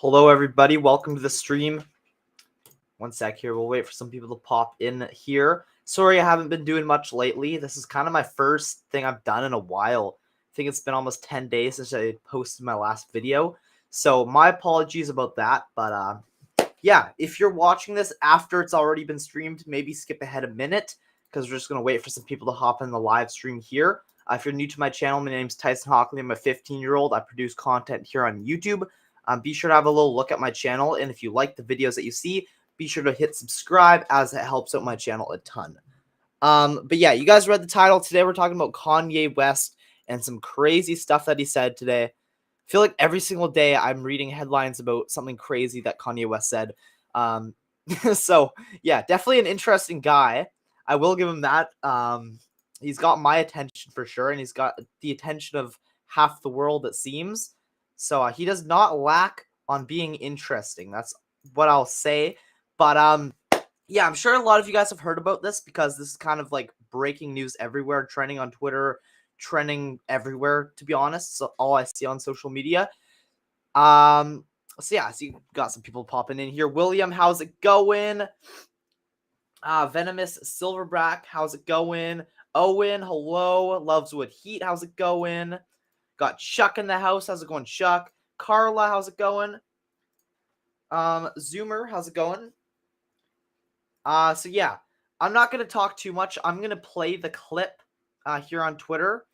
Hello, everybody. Welcome to the stream. One sec here. We'll wait for some people to pop in here. Sorry, I haven't been doing much lately. This is kind of my first thing I've done in a while. I think it's been almost 10 days since I posted my last video. So my apologies about that. But yeah, if you're watching this after it's already been streamed, maybe skip ahead a minute because we're just going to wait for some people to hop in the live stream here. If you're new to my channel, my name's Tyson Hockley. I'm a 15-year-old. I produce content here on YouTube. Be sure to have a little look at my channel, and if you like the videos that you see, be sure to hit subscribe as it helps out my channel a ton. But yeah, you guys read the title. Today we're talking about Kanye West and some crazy stuff that he said today. I feel like every single day I'm reading headlines about something crazy that Kanye West said. So yeah, definitely an interesting guy. I will give him that. He's got my attention for sure, and he's got the attention of half the world, it seems. So he does not lack on being interesting. That's what I'll say. But yeah, I'm sure a lot of you guys have heard about this because this is kind of like breaking news everywhere, trending on Twitter, trending everywhere, to be honest. So all I see on social media. So yeah, so you got some people popping in here. William, how's it going? Venomous Silverback, how's it going? Owen, hello. Loveswood Heat, how's it going? Got Chuck in the house. How's it going, Chuck? Carla, how's it going? Zoomer, how's it going? So yeah, I'm not going to talk too much. I'm going to play the clip here on Twitter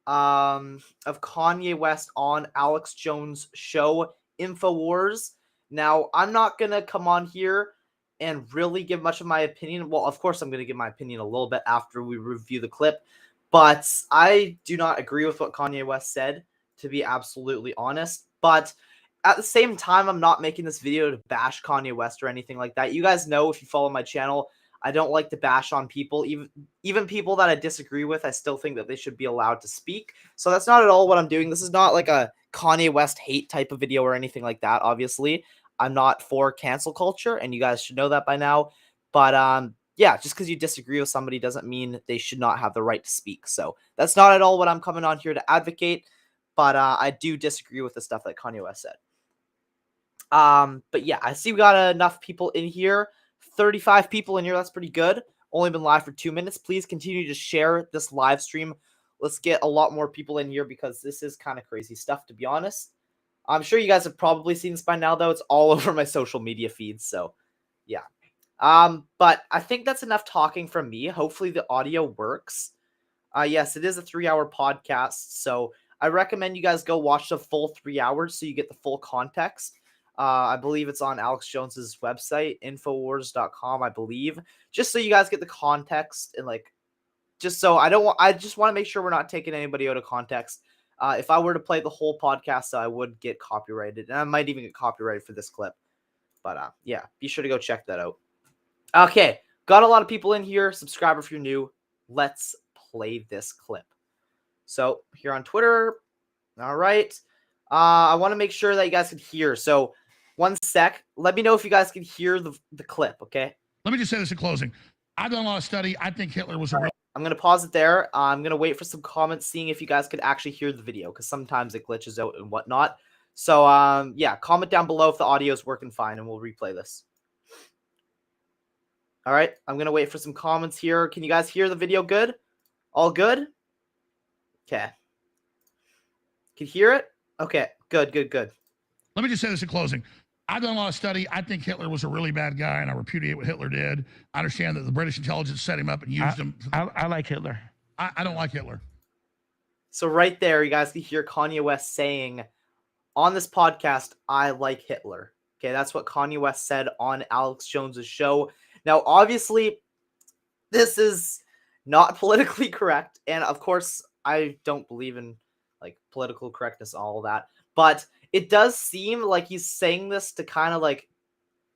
of Kanye West on Alex Jones' show, Infowars. Now, I'm not going to come on here and really give much of my opinion. Well, of course, I'm going to give my opinion a little bit after we review the clip. But I do not agree with what Kanye West said, to be absolutely honest. But at the same time, I'm not making this video to bash Kanye West or anything like that. You guys know, if you follow my channel, I don't like to bash on people. Even people that I disagree with, I still think that they should be allowed to speak. So that's not at all what I'm doing. This is not like a Kanye West hate type of video or anything like that, obviously. I'm not for cancel culture, and you guys should know that by now. But yeah, just because you disagree with somebody doesn't mean they should not have the right to speak. So that's not at all what I'm coming on here to advocate. But I do disagree with the stuff that Kanye West said. But yeah, I see we got enough people in here. 35 people in here. That's pretty good. Only been live for 2 minutes. Please continue to share this live stream. Let's get a lot more people in here because this is kind of crazy stuff, to be honest. I'm sure you guys have probably seen this by now, though. It's all over my social media feeds. So yeah. But I think that's enough talking from me. Hopefully the audio works. Yes, it is a 3-hour podcast, so I recommend you guys go watch the full 3 hours so you get the full context. I believe it's on Alex Jones's website, Infowars.com, I believe, just so you guys get the context and like, just so I just want to make sure we're not taking anybody out of context. If I were to play the whole podcast, I would get copyrighted, and I might even get copyrighted for this clip. But yeah, be sure to go check that out. Okay, got a lot of people in here. Subscribe if you're new. Let's play this clip. So here on Twitter, all right. I want to make sure that you guys can hear. So one sec. Let me know if you guys can hear the clip, okay? Let me just say this in closing. I've done a lot of study. I think Hitler was a real... I'm going to pause it there. I'm going to wait for some comments, seeing if you guys could actually hear the video, because sometimes it glitches out and whatnot. So yeah, comment down below if the audio is working fine, and we'll replay this. All right, I'm going to wait for some comments here. Can you guys hear the video good? All good? Okay. Can you hear it? Okay, good. Let me just say this in closing. I've done a lot of study. I think Hitler was a really bad guy, and I repudiate what Hitler did. I understand that the British intelligence set him up and used him. I like Hitler. I don't like Hitler. So right there, you guys can hear Kanye West saying on this podcast, I like Hitler. Okay, that's what Kanye West said on Alex Jones's show. Now, obviously, this is not politically correct, and of course, I don't believe in like political correctness, all of that, but it does seem like he's saying this to kind of like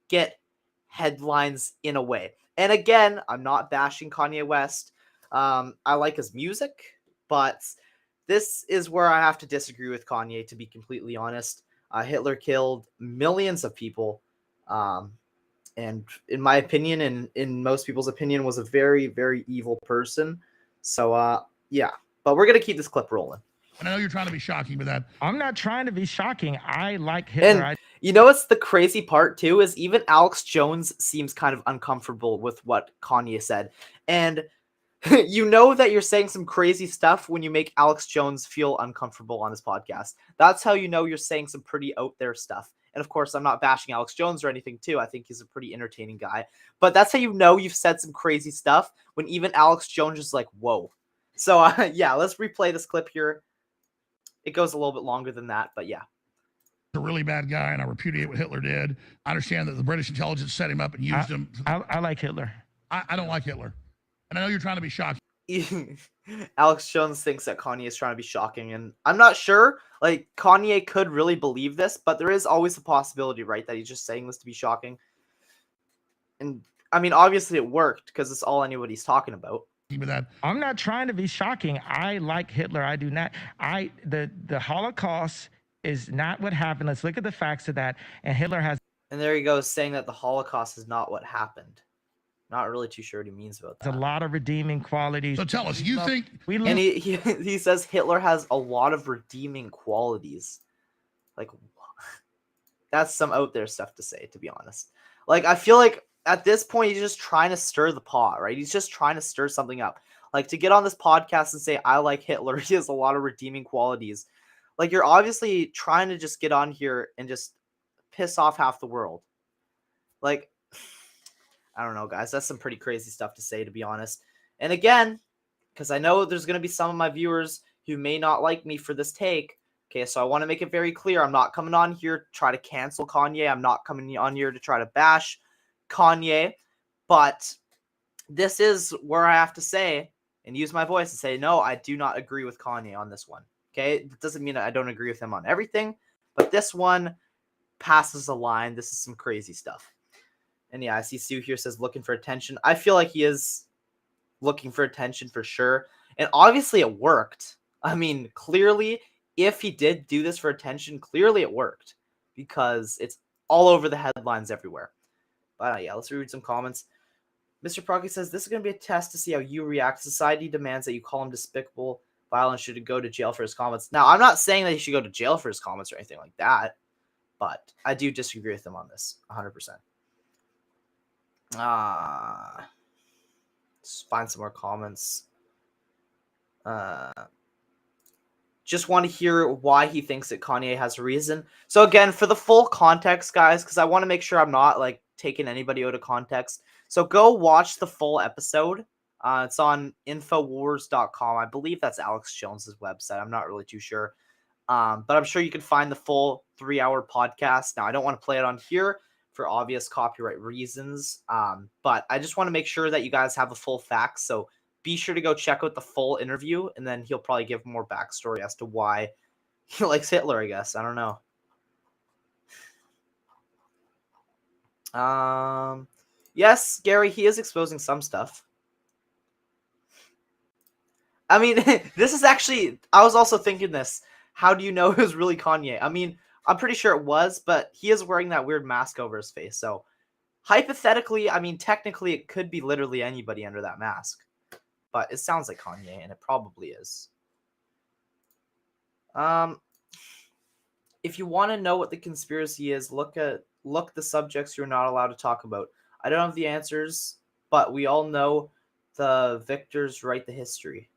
get headlines in a way. And again, I'm not bashing Kanye West. I like his music, but this is where I have to disagree with Kanye, to be completely honest. Hitler killed millions of people. And in my opinion, and in most people's opinion, was a very, very evil person. So, yeah. But we're going to keep this clip rolling. And I know you're trying to be shocking with that. I'm not trying to be shocking. I like Hitler. And you know what's the crazy part too is even Alex Jones seems kind of uncomfortable with what Kanye said. And you know that you're saying some crazy stuff when you make Alex Jones feel uncomfortable on his podcast. That's how you know you're saying some pretty out there stuff. And of course, I'm not bashing Alex Jones or anything too. I think he's a pretty entertaining guy. But that's how you know you've said some crazy stuff when even Alex Jones is like, whoa. So yeah, let's replay this clip here. It goes a little bit longer than that, but yeah. A really bad guy, and I repudiate what Hitler did. I understand that the British intelligence set him up and used him. I like Hitler. I don't like Hitler. And I know you're trying to be shocking. Alex Jones thinks that Kanye is trying to be shocking, and I'm not sure. Like, Kanye could really believe this, but there is always a possibility, right, that he's just saying this to be shocking. And I mean, obviously it worked because it's all anybody's talking about. With that. I'm not trying to be shocking. I like Hitler. I do not. The Holocaust is not what happened. Let's look at the facts of that. And Hitler has. And there he goes, saying that the Holocaust is not what happened. Not really too sure what he means about that. A lot of redeeming qualities. So tell us, you think... And he says Hitler has a lot of redeeming qualities. Like, that's some out there stuff to say, to be honest. Like, I feel like at this point, he's just trying to stir the pot, right? He's just trying to stir something up. Like, to get on this podcast and say, I like Hitler, he has a lot of redeeming qualities. Like, you're obviously trying to just get on here and just piss off half the world. Like, I don't know, guys. That's some pretty crazy stuff to say, to be honest. And again, because I know there's going to be some of my viewers who may not like me for this take. Okay, so I want to make it very clear. I'm not coming on here to try to cancel Kanye. I'm not coming on here to try to bash Kanye. But this is where I have to say and use my voice and say, no, I do not agree with Kanye on this one. Okay, it doesn't mean that I don't agree with him on everything. But this one passes the line. This is some crazy stuff. And yeah, I see Sue here says looking for attention. I feel like he is looking for attention for sure. And obviously it worked. I mean, clearly, if he did do this for attention, clearly it worked. Because it's all over the headlines everywhere. But yeah, let's read some comments. Mr. Procky says, this is going to be a test to see how you react. Society demands that you call him despicable, violent, should go to jail for his comments. Now, I'm not saying that he should go to jail for his comments or anything like that. But I do disagree with him on this, 100%. Let's find some more comments. Just want to hear why he thinks that Kanye has a reason. So again, for the full context, guys, because I want to make sure I'm not like taking anybody out of context. So go watch the full episode. It's on Infowars.com. I believe that's Alex Jones's website. I'm not really too sure. But I'm sure you can find the full 3-hour podcast. Now, I don't want to play it on here for obvious copyright reasons. But I just want to make sure that you guys have the full facts. So be sure to go check out the full interview, and then he'll probably give more backstory as to why he likes Hitler, I guess. I don't know. Yes, Gary, he is exposing some stuff. I mean, this is actually, I was also thinking this. How do you know it was really Kanye? I mean, I'm pretty sure it was, but he is wearing that weird mask over his face. So hypothetically, I mean, technically it could be literally anybody under that mask. But it sounds like Kanye, and it probably is. If you want to know what the conspiracy is, look the subjects you're not allowed to talk about. I don't have the answers, but we all know the victors write the history.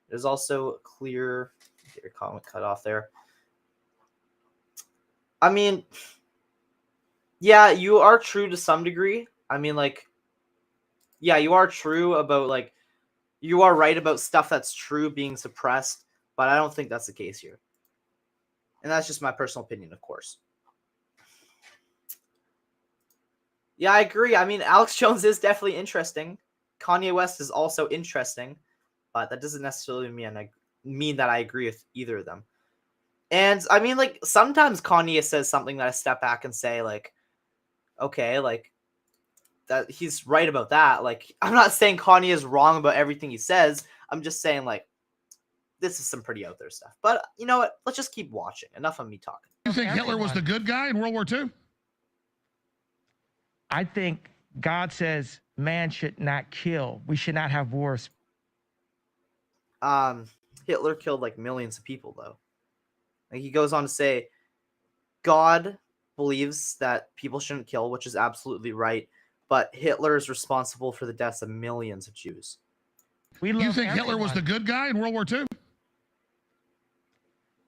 There's also clear... Get your comment cut off there. I mean, yeah, you are true to some degree. I mean, like, yeah, you are true about, like, you are right about stuff that's true being suppressed, but I don't think that's the case here. And that's just my personal opinion, of course. Yeah, I agree. I mean, Alex Jones is definitely interesting. Kanye West is also interesting, but that doesn't necessarily mean that I agree with either of them. And I mean, like, sometimes Kanye says something that I step back and say, like, okay, like, that he's right about that. Like, I'm not saying Kanye is wrong about everything he says. I'm just saying, like, this is some pretty out there stuff. But you know what? Let's just keep watching. Enough of me talking. You think Hitler was the good guy in World War II? I think God says man should not kill. We should not have wars. Hitler killed like millions of people, though. Like, he goes on to say, God believes that people shouldn't kill, which is absolutely right, but Hitler is responsible for the deaths of millions of Jews. We You love think Hitler was the everyone. good guy in World War II?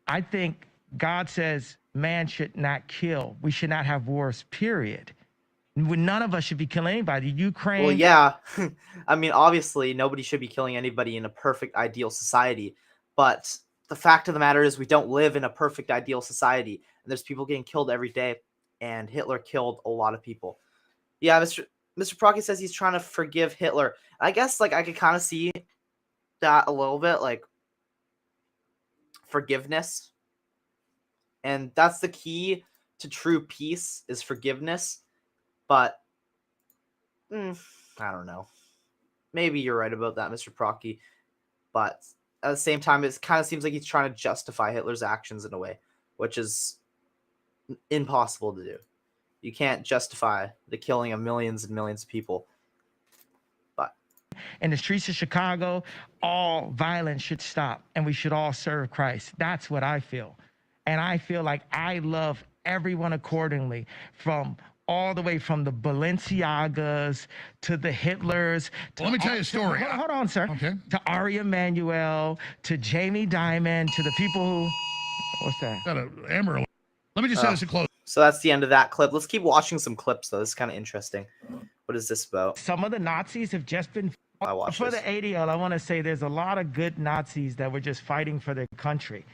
I think God says man should not kill. We should not have wars, period. None of us should be killing anybody. Ukraine. Well, yeah. I mean, obviously, nobody should be killing anybody in a perfect, ideal society. But the fact of the matter is we don't live in a perfect, ideal society. And there's people getting killed every day. And Hitler killed a lot of people. Yeah, Mr. Procky says he's trying to forgive Hitler. I guess, like, I could kind of see that a little bit, like, forgiveness. And that's the key to true peace, is forgiveness. But I don't know. Maybe you're right about that, Mr. Procky. But at the same time, it kind of seems like he's trying to justify Hitler's actions in a way, which is impossible to do. You can't justify the killing of millions and millions of people. But in the streets of Chicago, all violence should stop and we should all serve Christ. That's what I feel. And I feel like I love everyone accordingly, from all the way from the Balenciagas to the Hitlers. To Let me tell you a story. Hold on, sir. Okay. To Ari Emanuel, to Jamie Dimon, to the people who, what's that? Got a Amber. Let me just say this in close. So that's the end of that clip. Let's keep watching some clips, though. This is kind of interesting. What is this about? Some of the Nazis have just been, I watched for this. the ADL, I want to say there's a lot of good Nazis that were just fighting for their country.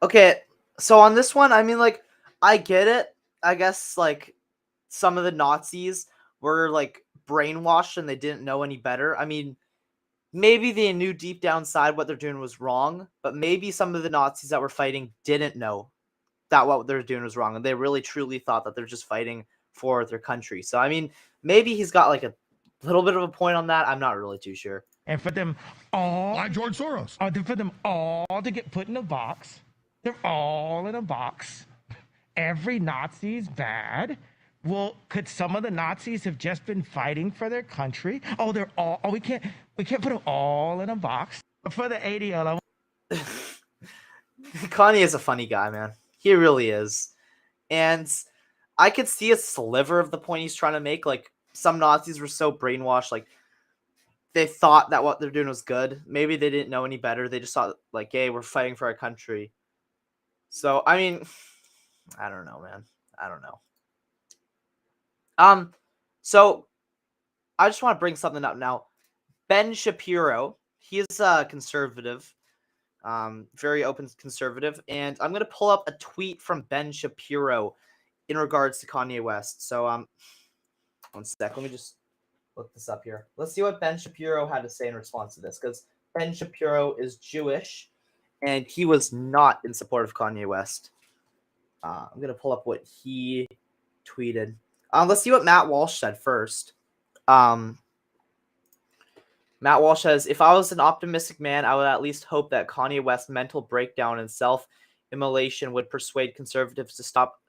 Okay, so on this one, I mean, like, I get it. I guess, like, some of the Nazis were, like, brainwashed and they didn't know any better. I mean, maybe they knew deep down inside what they're doing was wrong, but maybe some of the Nazis that were fighting didn't know that what they're doing was wrong, and they really truly thought that they're just fighting for their country. So, I mean, maybe he's got, like, a little bit of a point on that. I'm not really too sure. And for them all, Like George Soros. for them all to get put in a box, they're all in a box. Every Nazi's bad. Well, could some of the Nazis have just been fighting for their country? Oh, they're all. Oh, we can't put them all in a box. For the ADL, Kanye is a funny guy, man. He really is. And I could see a sliver of the point he's trying to make. Like, some Nazis were so brainwashed, like, they thought that what they're doing was good. Maybe they didn't know any better. They just thought, like, hey, we're fighting for our country. So, I mean, I don't know, man. I don't know. So I just want to bring something up now. Ben Shapiro, he is a conservative, very open conservative, and I'm gonna pull up a tweet from Ben Shapiro in regards to Kanye West. So one sec, let me just look this up here. Let's see what Ben Shapiro had to say in response to this, because Ben Shapiro is Jewish, and he was not in support of Kanye West. I'm gonna pull up what he tweeted. Let's see what Matt Walsh said first. Matt Walsh says, if I was an optimistic man, I would at least hope that Kanye West's mental breakdown and self-immolation would persuade conservatives to stop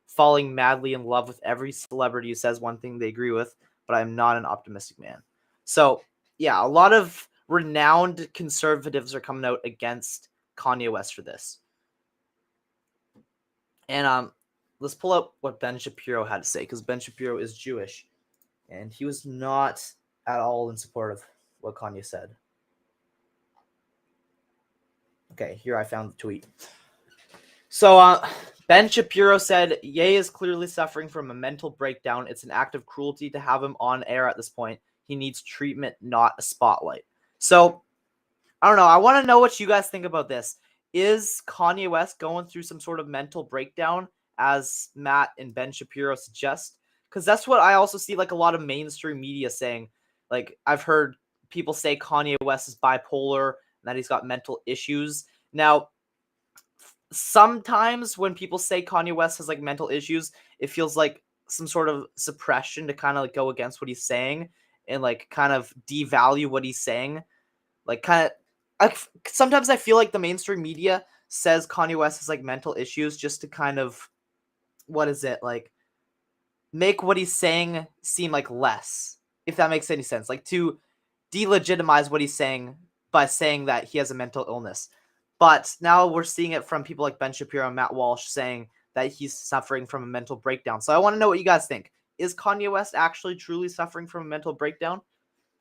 falling madly in love with every celebrity who says one thing they agree with, but I'm not an optimistic man. So, yeah, a lot of renowned conservatives are coming out against Kanye West for this. And let's pull up what Ben Shapiro had to say, because Ben Shapiro is Jewish, and he was not at all in support of what Kanye said. Okay, here I found the tweet. So Ben Shapiro said, Ye is clearly suffering from a mental breakdown. It's an act of cruelty to have him on air at this point. He needs treatment, not a spotlight. So, I don't know. I want to know what you guys think about this. Is Kanye West going through some sort of mental breakdown, as Matt and Ben Shapiro suggest? Because that's what I also see, like, a lot of mainstream media saying. Like, I've heard people say Kanye West is bipolar and that he's got mental issues. Now, sometimes when people say Kanye West has, like, mental issues, it feels like some sort of suppression to kind of, like, go against what he's saying and, like, kind of devalue what he's saying. Like, kind of, sometimes I feel like the mainstream media says Kanye West has, like, mental issues just to kind of, what is it, like, make what he's saying seem like less, if that makes any sense. Like, to delegitimize what he's saying by saying that he has a mental illness. But now we're seeing it from people like Ben Shapiro and Matt Walsh saying that he's suffering from a mental breakdown. So I want to know what you guys think. Is Kanye West actually truly suffering from a mental breakdown?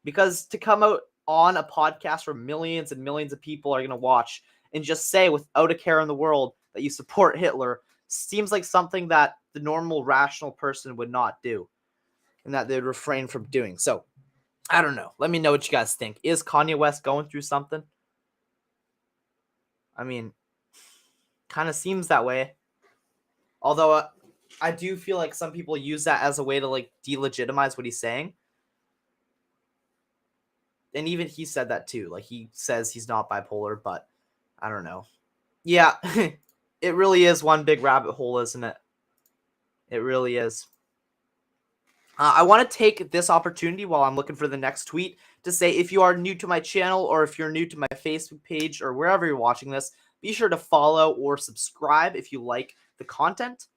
Because to come out on a podcast where millions and millions of people are going to watch and just say without a care in the world that you support Hitler seems like something that the normal rational person would not do and that they'd refrain from doing. So I don't know. Let me know what you guys think. Is Kanye West going through something? I mean, kind of seems that way. Although I do feel like some people use that as a way to like delegitimize what he's saying. And even he said that too. Like he says he's not bipolar, but I don't know. Yeah, it really is one big rabbit hole, isn't it? It really is. I want to take this opportunity while I'm looking for the next tweet to say if you are new to my channel or if you're new to my Facebook page or wherever you're watching this, be sure to follow or subscribe if you like the content.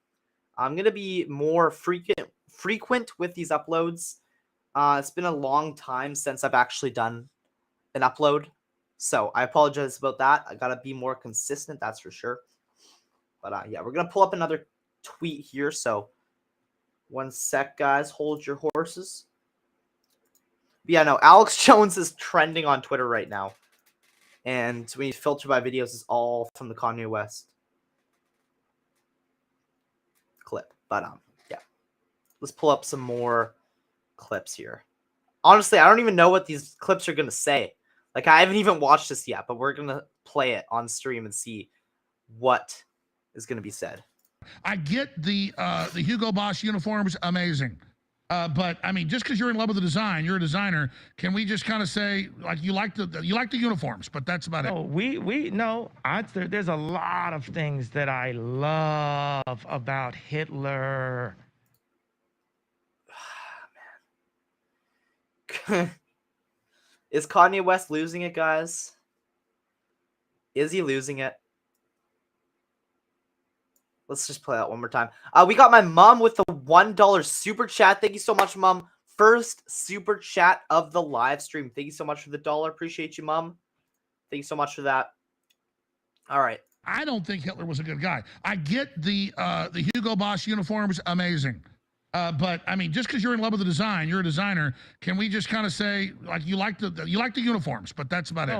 I'm going to be more frequent with these uploads. It's been a long time since I've actually done an upload, so I apologize about that. I got to be more consistent, that's for sure. But yeah, we're going to pull up another tweet here, so one sec, guys. Hold your horses. But yeah, no, Alex Jones is trending on Twitter right now. And when you filter by videos, it's all from the Kanye West clip. But yeah. Let's pull up some more clips here. Honestly, I don't even know what these clips are going to say. Like, I haven't even watched this yet, but we're going to play it on stream and see what is going to be said. I get the Hugo Boss uniforms, amazing. But I mean, just because you're in love with the design, you're a designer. Can we just kind of say like you like the uniforms, but that's about it? No, there's a lot of things that I love about Hitler. Is Kanye West losing it, guys? Is he losing it? Let's just play that one more time. We got my mom with the $1 super chat. Thank you so much, Mom. First super chat of the live stream. Thank you so much for the $1. Appreciate you, Mom. Thank you so much for that. All right. I don't think Hitler was a good guy. I get the Hugo Boss uniforms, amazing. But I mean, just because you're in love with the design, you're a designer. Can we just kind of say like you like the uniforms, but that's about it?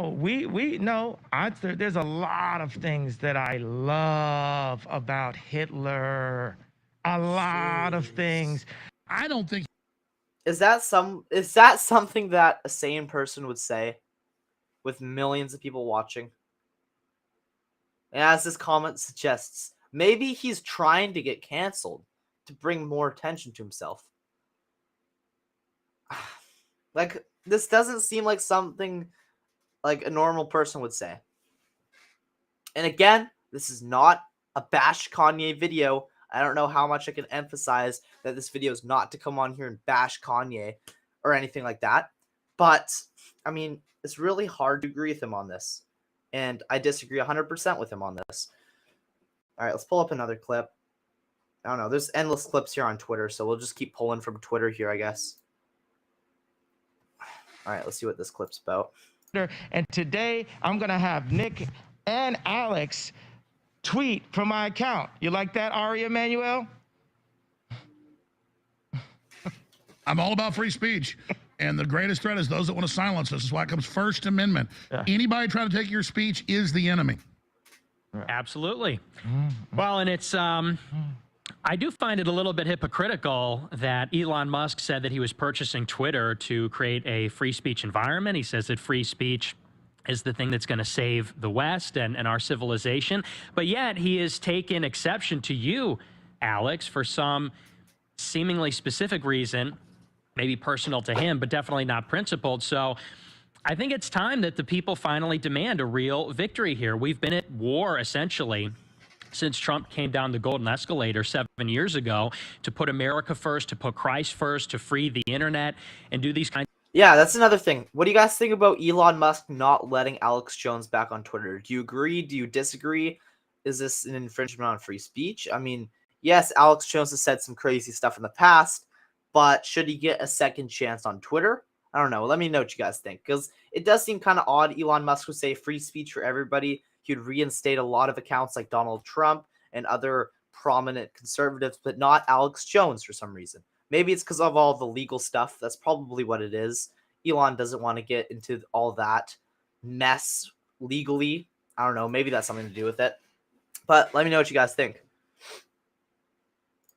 There's a lot of things that I love about Hitler. A lot of things. I don't think. Is that something that a sane person would say with millions of people watching? And as this comment suggests, maybe he's trying to get canceled to bring more attention to himself. Like, this doesn't seem like something like a normal person would say. And again, this is not a bash Kanye video. I don't know how much I can emphasize that this video is not to come on here and bash Kanye or anything like that. But, I mean, it's really hard to agree with him on this. And I disagree 100% with him on this. All right, let's pull up another clip. I don't know. There's endless clips here on Twitter, so we'll just keep pulling from Twitter here, I guess. All right, let's see what this clip's about. And today, I'm going to have Nick and Alex tweet from my account. You like that, Ari Emanuel? I'm all about free speech. And the greatest threat is those that want to silence us. This is why it comes First Amendment. Yeah. Anybody trying to take your speech is the enemy. Absolutely. Well, and it's... I do find it a little bit hypocritical that Elon Musk said that he was purchasing Twitter to create a free speech environment. He says that free speech is the thing that's going to save the West and our civilization. But yet he has taken exception to you, Alex, for some seemingly specific reason, maybe personal to him, but definitely not principled. So I think it's time that the people finally demand a real victory here. We've been at war, essentially, since Trump came down the golden escalator 7 years ago to put America first, to put Christ first, to free the internet and do these kinds. Yeah, that's another thing. What do you guys think about Elon Musk not letting Alex Jones back on Twitter? Do you agree? Do you disagree? Is this an infringement on free speech? I mean, yes, Alex Jones has said some crazy stuff in the past, but should he get a second chance on Twitter? I don't know. Let me know what you guys think, because it does seem kind of odd. Elon Musk would say free speech for everybody. He would reinstate a lot of accounts like Donald Trump and other prominent conservatives, but not Alex Jones for some reason. Maybe it's because of all the legal stuff. That's probably what it is. Elon doesn't want to get into all that mess legally. I don't know. Maybe that's something to do with it. But let me know what you guys think.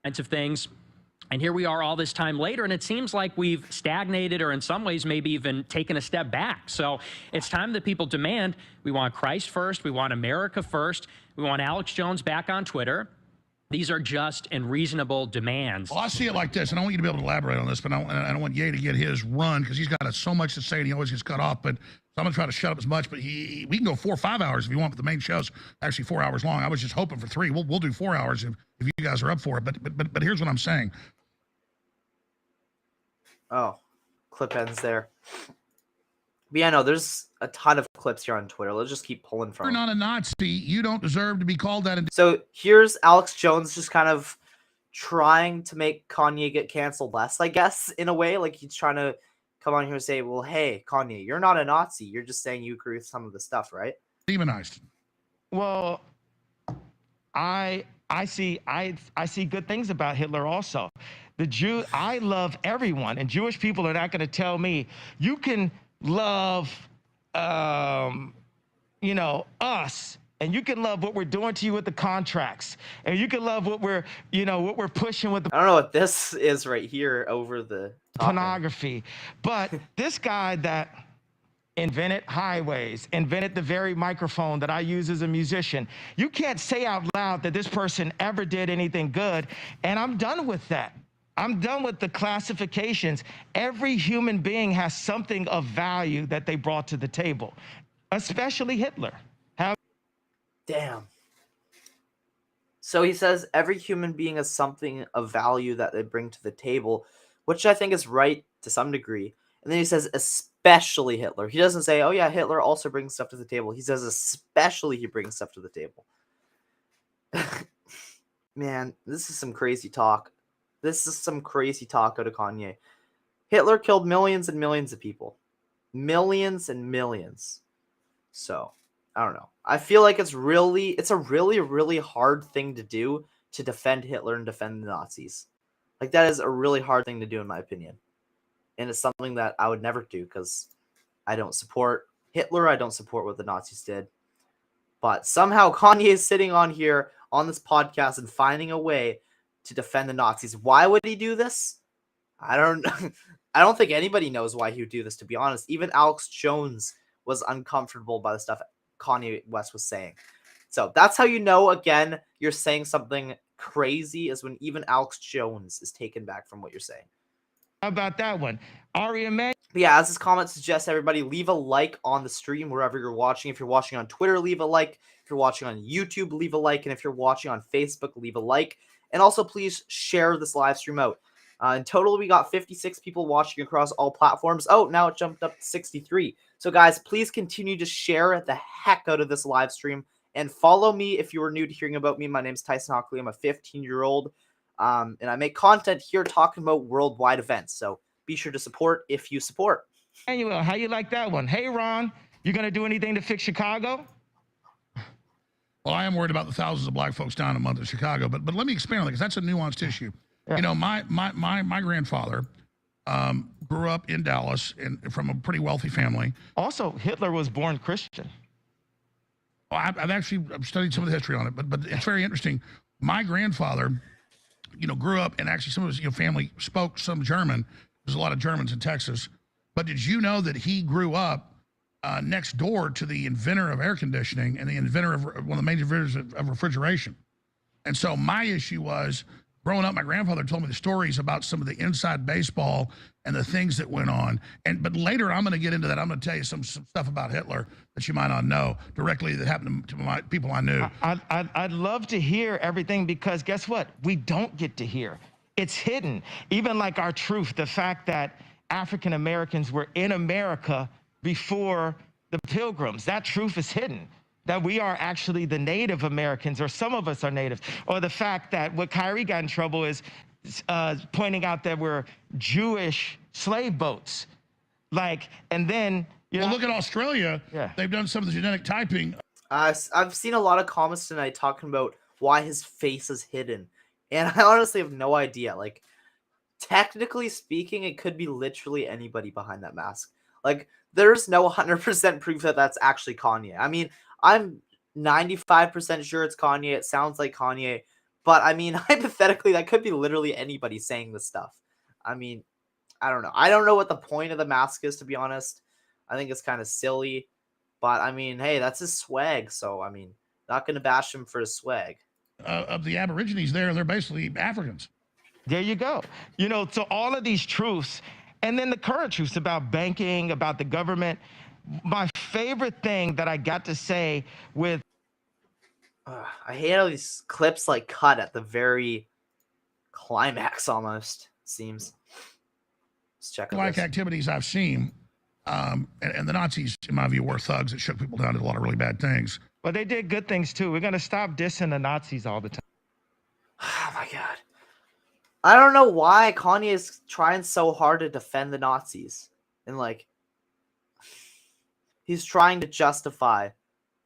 Of things. And here we are all this time later, and it seems like we've stagnated or in some ways maybe even taken a step back. So it's time that people demand, we want Christ first, we want America first, we want Alex Jones back on Twitter. These are just and reasonable demands. Well, I see it like this, and I want you to be able to elaborate on this, but I don't want Ye to get his run because he's got so much to say and he always gets cut off. But so I'm going to try to shut up as much, but we can go 4 or 5 hours if you want, but the main show's actually 4 hours long. I was just hoping for 3. We'll do 4 hours if you guys are up for it. But here's what I'm saying. Oh, clip ends there. But yeah, no, there's a ton of clips here on Twitter. Let's just keep pulling from You're not a Nazi. You don't deserve to be called that. So here's Alex Jones just kind of trying to make Kanye get canceled less, I guess, in a way. Like he's trying to come on here and say, well, hey, Kanye, you're not a Nazi. You're just saying you agree with some of the stuff, right? Demonized. Well, I see good things about Hitler also. I love everyone, and Jewish people are not going to tell me you can love us, and you can love what we're doing to you with the contracts, and you can love what we're pushing with the I don't know what this is right here over the pornography. But this guy that invented highways, invented the very microphone that I use as a musician, you can't say out loud that this person ever did anything good, and I'm done with that. I'm done with the classifications. Every human being has something of value that they brought to the table, especially Hitler. Damn. So he says every human being has something of value that they bring to the table, which I think is right to some degree. And then he says especially Hitler. He doesn't say, oh yeah, Hitler also brings stuff to the table. He says especially he brings stuff to the table. Man, this is some crazy talk. This is some crazy talk out of Kanye. Hitler killed millions and millions of people. Millions and millions. So, I don't know. I feel like it's a really hard thing to do to defend Hitler and defend the Nazis. Like, that is a really hard thing to do, in my opinion. And it's something that I would never do because I don't support Hitler. I don't support what the Nazis did. But somehow Kanye is sitting on here on this podcast and finding a way to defend the Nazis. Why would he do this? I don't think anybody knows why he would do this, to be honest. Even Alex Jones was uncomfortable by the stuff Kanye West was saying. So that's how you know, again, you're saying something crazy, is when even Alex Jones is taken back from what you're saying. How about that one? But yeah, as this comment suggests, everybody leave a like on the stream wherever you're watching. If you're watching on Twitter, leave a like. If you're watching on YouTube, leave a like. And if you're watching on Facebook, leave a like. And also, please share this live stream out. In total, we got 56 people watching across all platforms. Oh, now it jumped up to 63. So, guys, please continue to share the heck out of this live stream. And follow me if you are new to hearing about me. My name's Tyson Hockley. I'm a 15-year-old. And I make content here talking about worldwide events. So be sure to support if you support. Emmanuel, how you like that one? Hey, Ron, you going to do anything to fix Chicago? Well, I am worried about the thousands of black folks down in the month of Chicago, but let me expand on that because that's a nuanced issue. Yeah. You know, my grandfather grew up in Dallas from a pretty wealthy family. Also, Hitler was born Christian. Well, I've studied some of the history on it, but it's very interesting. My grandfather, grew up, and actually some of his family spoke some German. There's a lot of Germans in Texas. But did you know that he grew up next door to the inventor of air conditioning and the inventor of one of the major inventors of refrigeration? And so my issue was, growing up, my grandfather told me the stories about some of the inside baseball and the things that went on. But later, I'm going to get into that. I'm going to tell you some stuff about Hitler that you might not know directly that happened to my people I knew. I'd love to hear everything because guess what? We don't get to hear. It's hidden. Even like our truth, the fact that African Americans were in America before the Pilgrims, that truth is hidden. That we are actually the Native Americans, or some of us are natives, or the fact that what Kyrie got in trouble is pointing out that we're Jewish slave boats. Like, and then you Well, know, look at Australia. Yeah. They've done some of the genetic typing. I've seen a lot of comments tonight talking about why his face is hidden, and I honestly have no idea. Like, technically speaking, it could be literally anybody behind that mask. Like, there's no 100% proof that that's actually Kanye. I mean, I'm 95% sure it's Kanye. It sounds like Kanye, but I mean, hypothetically, that could be literally anybody saying this stuff. I mean, I don't know. I don't know what the point of the mask is, to be honest. I think it's kind of silly. But I mean, hey, that's his swag. So I mean, not gonna bash him for his swag. Of the Aborigines there, they're basically Africans. there you go. You know, so all of these truths, and then the current truths about banking, about the government. My favorite thing that I got to say with I hate how these clips like cut at the very climax almost. It seems. Let's check out Like this. activities I've seen, and the Nazis, in my view, were thugs that shook people down, did a lot of really bad things. But they did good things too. We're gonna stop dissing the Nazis all the time. Oh my god. I don't know why Kanye is trying so hard to defend the Nazis. And like he's trying to justify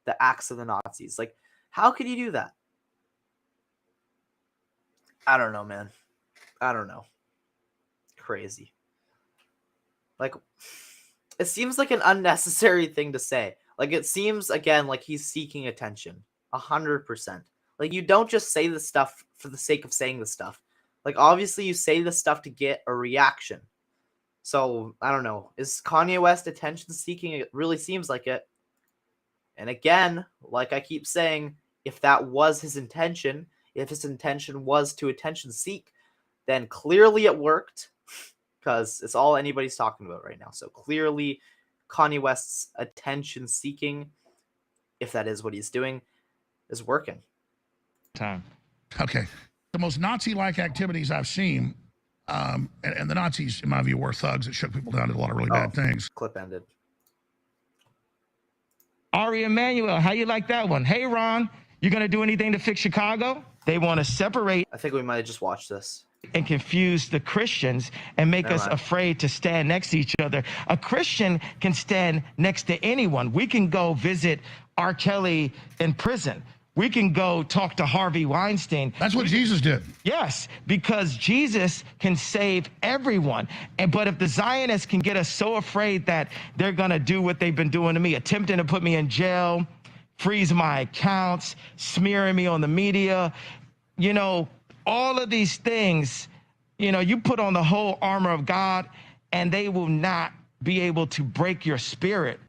the acts of the Nazis. Like, how could you do that? I don't know, man. I don't know. Crazy. Like, it seems like an unnecessary thing to say. Like, it seems, again, like he's seeking attention. 100%. Like, you don't just say this stuff for the sake of saying this stuff. Like, obviously, you say this stuff to get a reaction. So, I don't know. Is Kanye West attention seeking? It really seems like it. And again, like I keep saying, if that was his intention, if his intention was to attention seek, then clearly it worked. Because it's all anybody's talking about right now. So clearly, Kanye West's attention seeking, if that is what he's doing, is working. Time. Okay. The most Nazi-like activities I've seen, and the Nazis, in my view, were thugs that shook people down, did a lot of really bad things. Clip ended. Ari Emanuel, how you like that one? Hey, Ron, you gonna do anything to fix Chicago? They want to separate I think we might have just watched this. and confuse the Christians and make us afraid to stand next to each other. A Christian can stand next to anyone. We can go visit R. Kelly in prison. We can go talk to Harvey Weinstein. That's what Jesus did. Yes, because Jesus can save everyone. But if the Zionists can get us so afraid that they're going to do what they've been doing to me, attempting to put me in jail, freeze my accounts, smearing me on the media, you know, all of these things, you know, you put on the whole armor of God and they will not be able to break your spirit.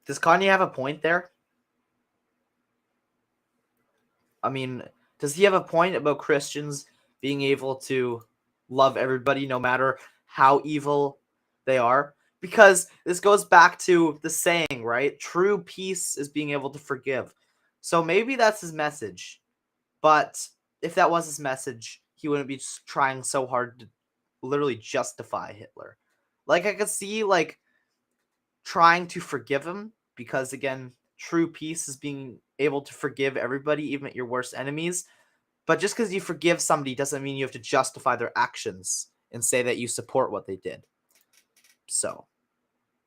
Does Kanye have a point there? I mean, does he have a point about Christians being able to love everybody no matter how evil they are? Because this goes back to the saying, right? True peace is being able to forgive. So maybe that's his message. But if that was his message, he wouldn't be trying so hard to literally justify Hitler. Like, I could see, like, trying to forgive him, because again, true peace is being able to forgive everybody, even your worst enemies. But just because you forgive somebody doesn't mean you have to justify their actions and say that you support what they did. So,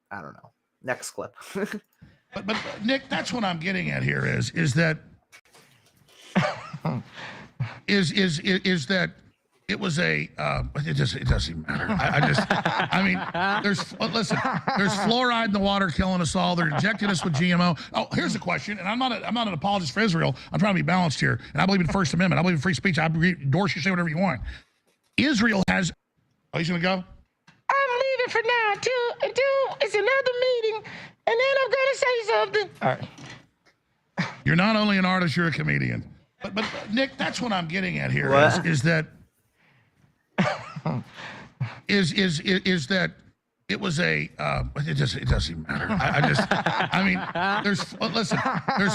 I don't know. Next clip. But Nick, that's what I'm getting at here is that is that it was a it doesn't even matter. I mean, there's fluoride in the water killing us all. They're injecting us with GMO. Oh, here's the question, and I'm not an apologist for Israel. I'm trying to be balanced here, and I believe in the First Amendment. I believe in free speech. I endorse you, say whatever you want. Israel has. Oh, he's gonna go. I'm leaving for now until it's another meeting, and then I'm gonna say something. All right. You're not only an artist, you're a comedian. But Nick, that's what I'm getting at here is that is that it was a it doesn't even matter. I mean, there's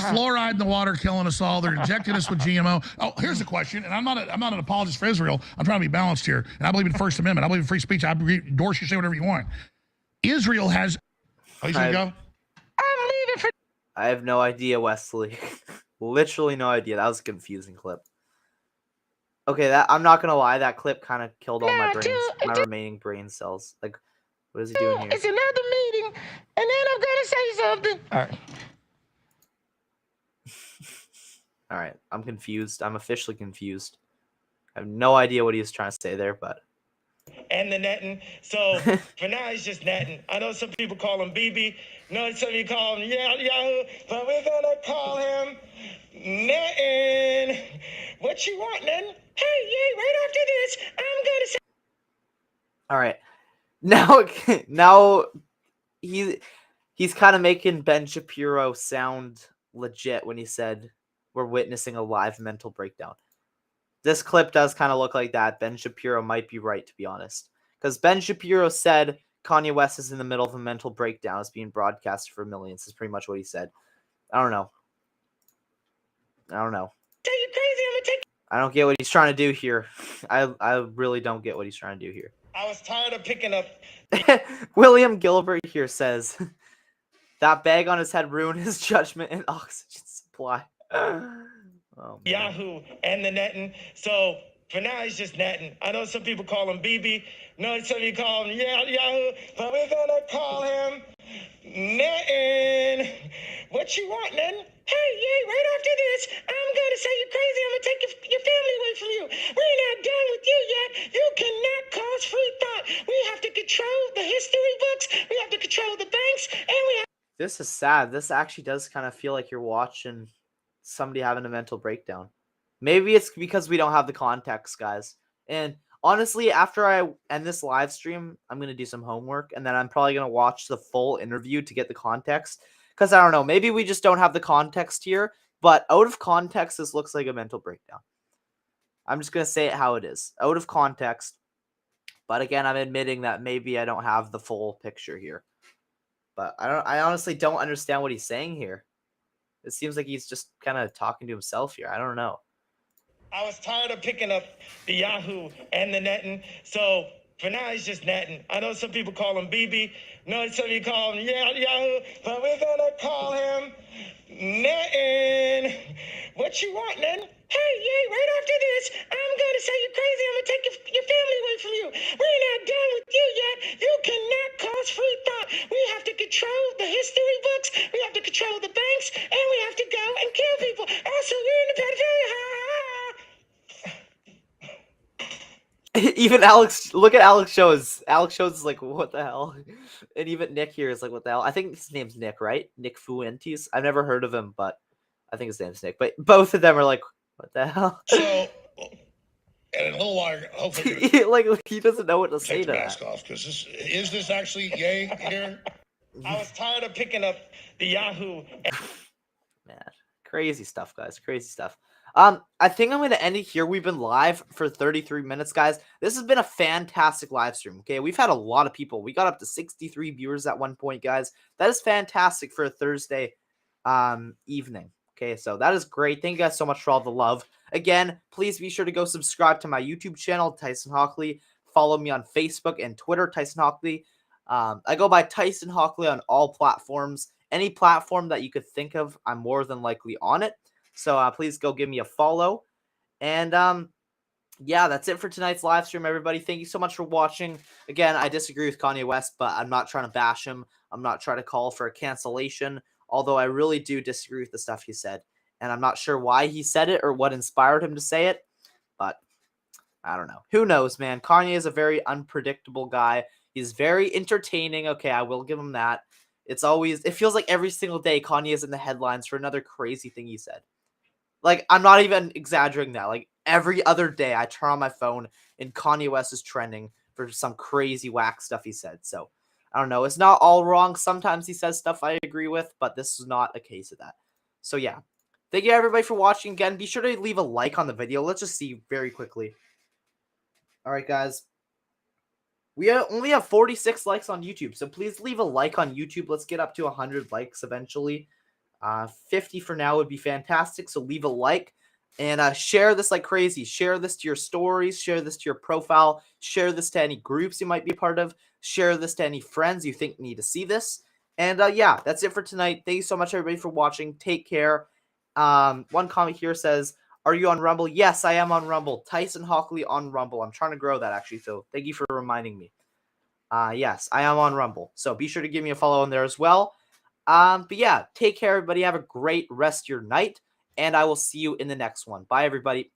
fluoride in the water killing us all. They're injecting us with GMO. Oh, here's the question, and I'm not an apologist for Israel. I'm trying to be balanced here, and I believe in the First Amendment. I believe in free speech. I endorse you, say whatever you want. Israel has. Oh, he's gonna go. I'm leaving for. I have no idea, Wesley. Literally no idea. That was a confusing clip. Okay, that I'm not gonna lie, that clip kind of killed all my Now, remaining brain cells. Like, what is he doing here? it's another meeting, and then I'm gonna say something. All right. All right, I'm confused. I'm officially confused. I have no idea what he was trying to say there, but And the netting. So for now, he's just netting. I know some people call him BB. No, some people call him Yahoo. But we're gonna call him netting. What you want, netting? Hey, yeah, right after this, I'm gonna say. all right. Now he's kind of making Ben Shapiro sound legit when he said we're witnessing a live mental breakdown. This clip does kind of look like that. Ben Shapiro might be right, to be honest. Because Ben Shapiro said Kanye West is in the middle of a mental breakdown. It's being broadcast for millions. Is pretty much what he said. I don't know. You crazy? I'm gonna take. I don't get what he's trying to do here. I really don't get what he's trying to do here. I was tired of picking up. William Gilbert here says that bag on his head ruined his judgment and oxygen supply. Oh, Yahoo and the netting. So for now, he's just netting. I know some people call him BB. No, some people call him Yahoo. But we're gonna call him netting. What you want, netting? Hey, yeah, right after this, I'm gonna say you're crazy. I'm gonna take your family away from you. We're not done with you yet. You cannot cause free thought. We have to control the history books. We have to control the banks, and we have. This is sad. This actually does kind of feel like you're watching somebody having a mental breakdown. Maybe it's because we don't have the context, guys. And honestly, after I end this live stream, I'm going to do some homework, and then I'm probably going to watch the full interview to get the context. Because I don't know, maybe we just don't have the context here, but out of context, this looks like a mental breakdown. I'm just going to say it how it is. Out of context. But again, I'm admitting that maybe I don't have the full picture here. But I honestly don't understand what he's saying here. It seems like he's just kind of talking to himself here. I don't know. I was tired of picking up the Yahoo and the netting. So for now, he's just netting. I know some people call him BB. No, some people call him Yahoo. But we're gonna call him netting. What you want, netting? Hey, yeah, right after this, I'm gonna say you're crazy. I'm gonna take your family away from you. We're not done with you yet. You cannot cause free thought. We have to control the history books. We have to control the banks, and we have to go and kill people. Also, you're in the pedophilia. Even Alex, look at Alex Shows. Alex Shows is like, what the hell? And even Nick here is like, what the hell? I think his name's Nick, right? Nick Fuentes. I've never heard of him, but I think his name's Nick. But both of them are like, what the hell? So, and in a little while, hopefully, like he doesn't know what to say take to the mask that. off, because is this actually yay here? I was tired of picking up the Yahoo. Man, crazy stuff, guys. Crazy stuff. I think I'm going to end it here. We've been live for 33 minutes, guys. This has been a fantastic live stream, okay? We've had a lot of people. We got up to 63 viewers at one point, guys. That is fantastic for a Thursday evening, okay? So that is great. Thank you guys so much for all the love. Again, please be sure to go subscribe to my YouTube channel, Tyson Hockley. Follow me on Facebook and Twitter, Tyson Hockley. I go by Tyson Hockley on all platforms. Any platform that you could think of, I'm more than likely on it. So please go give me a follow. And yeah, that's it for tonight's live stream, everybody. Thank you so much for watching. Again, I disagree with Kanye West, but I'm not trying to bash him. I'm not trying to call for a cancellation, although I really do disagree with the stuff he said. And I'm not sure why he said it or what inspired him to say it, but I don't know. Who knows, man? Kanye is a very unpredictable guy. He's very entertaining. Okay, I will give him that. It feels like every single day Kanye is in the headlines for another crazy thing he said. Like, I'm not even exaggerating that. Like, every other day I turn on my phone and Kanye West is trending for some crazy whack stuff he said. So, I don't know. It's not all wrong. Sometimes he says stuff I agree with, but this is not a case of that. So, yeah. Thank you, everybody, for watching. Again, be sure to leave a like on the video. Let's just see very quickly. All right, guys. We only have 46 likes on YouTube, so please leave a like on YouTube. Let's get up to 100 likes eventually. 50 for now would be fantastic, so leave a like and share this like crazy. Share this to your stories, share this to your profile, share this to any groups you might be a part of, share this to any friends you think need to see this. And yeah, that's it for tonight. Thank you so much, everybody, for watching. Take care. One comment here says, Are you on Rumble? Yes, I am on Rumble. Tyson Hockley on Rumble. I'm trying to grow that, actually, Phil. Thank you for reminding me. Yes, I am on Rumble. So be sure to give me a follow on there as well. But yeah, take care, everybody. Have a great rest of your night, and I will see you in the next one. Bye, everybody.